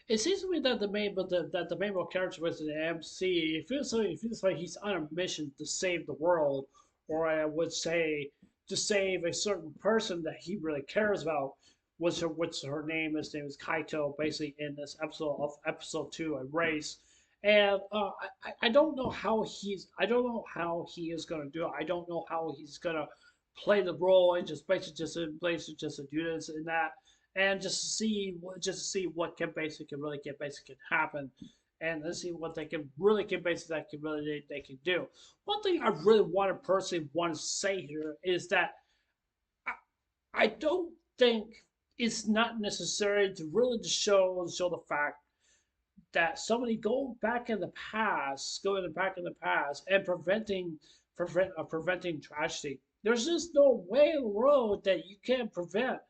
It seems to me that the main character was the MC. It feels like he's on a mission to save the world, or I would say to save a certain person that he really cares about. What's her name? His name is Kaito. Basically, in this episode of episode two, a race, and I don't know how I don't know how he is gonna do it. I don't know how he's gonna play the role and just basically just to do this and that and just to see what can really can basically can happen, and let's see what they can really can basically that can really they can do. One thing I really want to personally want to say here is that I, I don't think it's not necessary to really to show the fact that somebody going back in the past and preventing tragedy. There's just no way in the world that you can't prevent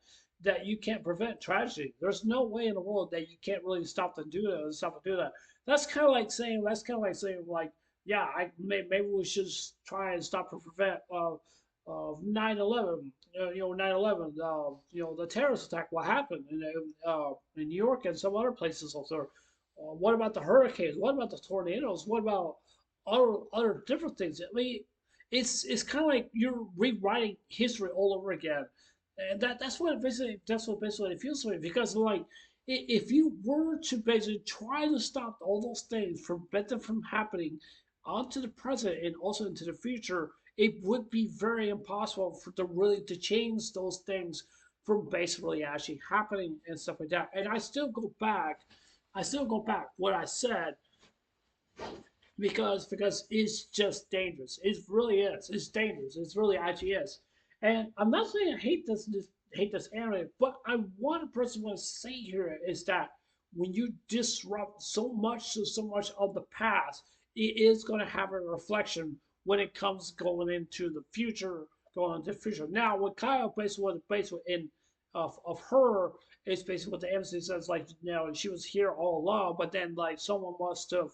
tragedy. There's no way in the world that you can't really stop to do that. That's kind of like saying yeah, maybe we should try and stop and prevent 9/11. 9/11. The terrorist attack. What happened in New York and some other places also. What about the hurricanes? What about the tornadoes? What about other different things? I mean, it's kind of like you're rewriting history all over again, and that's what basically it feels like because like if you were to basically try to stop all those things, prevent them from happening onto the present and also into the future, it would be very impossible for to really to change those things from basically actually happening and stuff like that. And I still go back what I said because it's just dangerous. It really is. It's dangerous. It's really actually is. And I'm not saying I hate this anime, but I want to personally want to say here is that when you disrupt so much of the past, it is going to have a reflection when it comes going into the future, going into the future. Now, what Kyle basically in of her is basically what the embassy says, like she was here all along, but then like someone must have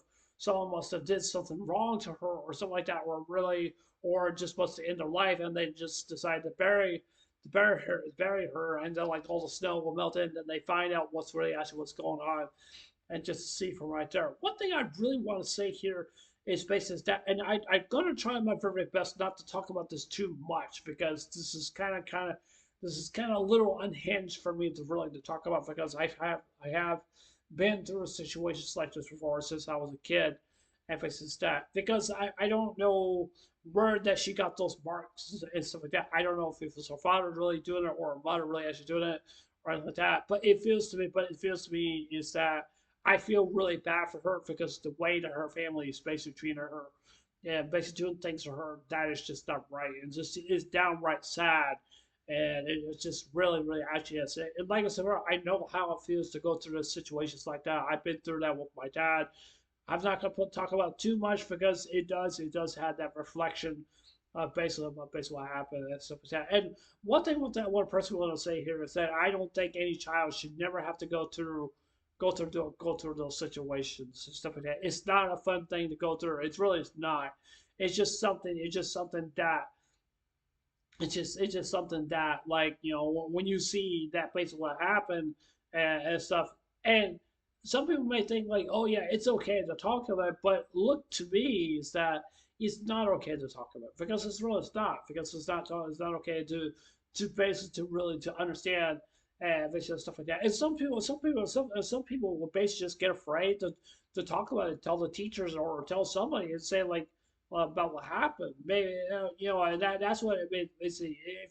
did something wrong to her or something like that, or just supposed to end her life, and they just decided to bury her, and then like all the snow will melt in, and then they find out what's going on, and just see from right there. One thing I really want to say here is basically that, and I'm gonna try my very best not to talk about this too much because this is kind of a little unhinged for me to really to talk about because I have been through situations like this before since I was a kid, and since that because I don't know where that she got those marks and stuff like that. I don't know if it was her father really doing it or her mother really actually doing it or anything like that. But it feels to me is that I feel really bad for her because the way that her family is basically treating her, yeah, basically doing things to her that is just not right. And just is downright sad. And it's just really actually is. And like I said, I know how it feels to go through situations like that. I've been through that with my dad. I'm not gonna talk about too much because it does have that reflection of basically what happened and stuff like that. And one thing with that one person want to say here is that I don't think any child should never have to go through those situations and stuff like that. It's not a fun thing to go through. It's not. It's just something that it's just something that like when you see that basically what happened and stuff, and some people may think like, oh yeah, it's okay to talk about it, but look to me is that it's not okay to talk about it because it's not because it's not okay to basically to really to understand and basically stuff like that. And some people will basically just get afraid to talk about it, tell the teachers or tell somebody and say like about what happened. Maybe and that's what it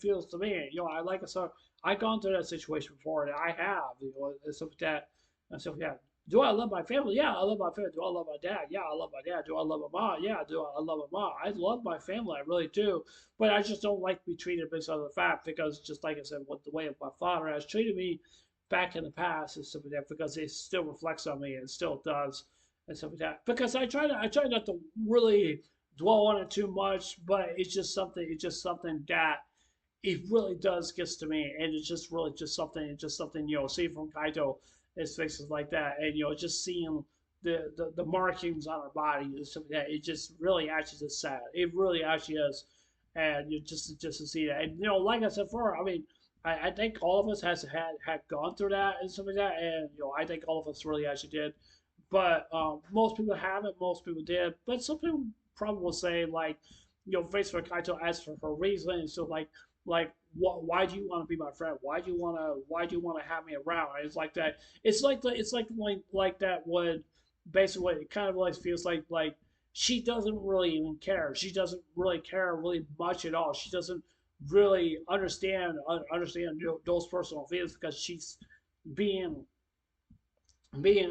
feels to me. I like I said, I gone through that situation before, and I have and stuff like that and stuff like that. Do I love my family? Yeah, I love my family. Do I love my dad? Yeah, I love my dad. Do I love my mom? Yeah, I love my mom? I love my family. I really do. But I just don't like to be treated based on the fact because, just like I said, what the way my father has treated me back in the past and stuff like that, because it still reflects on me and still does and stuff like that. Because I try not to really dwell on it too much, but it's just something that it really does gets to me, and it's just really just something see from Kaito, his faces like that, and just seeing the markings on her body and stuff like that. It just really actually just sad. It really actually is, and you just to see that, and like I said before, I mean. I think all of us has had gone through that and stuff like that, and I think all of us really actually did. But most people haven't. Most people did. But some people probably will say like, face for Kaito asked for her reason, and so what? Why do you want to be my friend? Why do you want to have me around? And it's like that. It's like that. Would basically it kind of like feels like she doesn't really even care. She doesn't really care really much at all. She doesn't really understand those personal feelings because she's being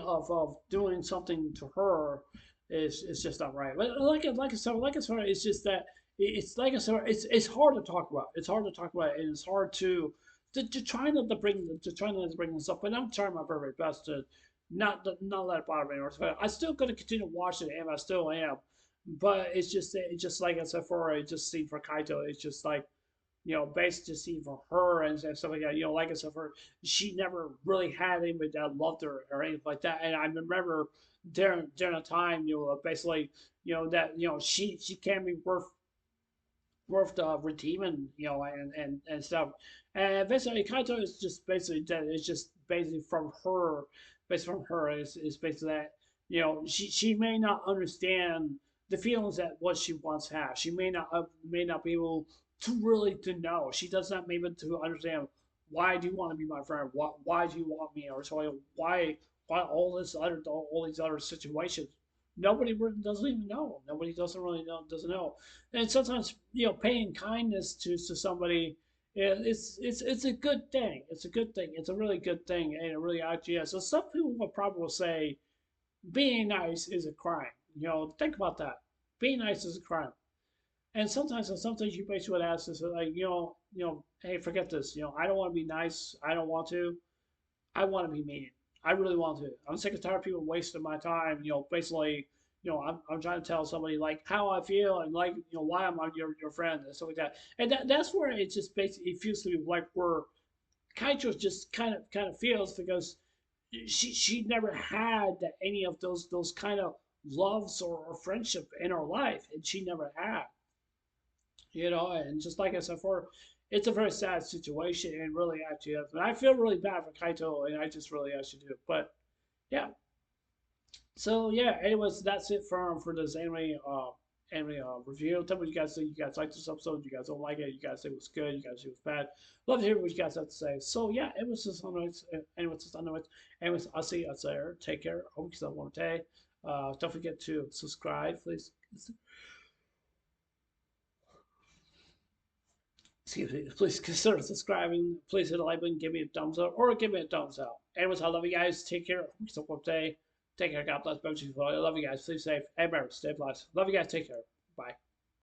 of doing something to her is just not right. Like I said, it's just that it's like I said, it's hard to talk about. It's hard to talk about, and it's hard to try not to bring this up. But I'm trying my very best to not let it bother me. I'm still going to continue to watch it, and I still am. But it's just like I said for it just seemed for Kaito. It's just like based just even for her and stuff like that. Like I said, for she never really had anybody that loved her or anything like that. And I remember during a time, basically, that she can be worth redeeming, and stuff. And basically, Kaito is just basically that. It's just basically from her, based from her is basically that she may not understand the feelings that what she wants to have. She may not be able to really to know. She does not maybe to understand why do you want to be my friend? Why do you want me? Or so why all these other situations? Nobody doesn't even know. Nobody doesn't really know doesn't know. And sometimes paying kindness to somebody it's a good thing. It's a good thing. It's a really good thing, and it really actually is. So some people will probably say being nice is a crime. Think about that. Being nice is a crime. And sometimes you basically would ask this like, hey, forget this. I don't want to be nice. I don't want to. I want to be mean. I really want to. I'm sick and tired of people wasting my time. Basically, I'm trying to tell somebody like how I feel and like why I'm your friend and stuff like that. And that's where it just basically it feels to me like where Kaito just kind of feels because she never had any of those kind of loves or friendship in her life, and she never had. And just like I said before, it's a very sad situation and really actually is. And I feel really bad for Kaito, and I just really actually do. But yeah, so yeah, anyways, that's it for this anime review. Tell me what you guys think. You guys like this episode? You guys don't like it? You guys think it was good? You guys think it was bad? Love to hear what you guys have to say. So yeah, it was just anyways. Anyways, I'll see you out there. Take care. Hope you have one day. Don't forget to subscribe, please. Excuse me, please consider subscribing. Please hit a like button, give me a thumbs up, or give me a thumbs up. Anyways, I love you guys. Take care. Have a day. Take care. God bless. I love you guys. Stay safe. And remember, stay blessed. Love you guys. Take care. Bye.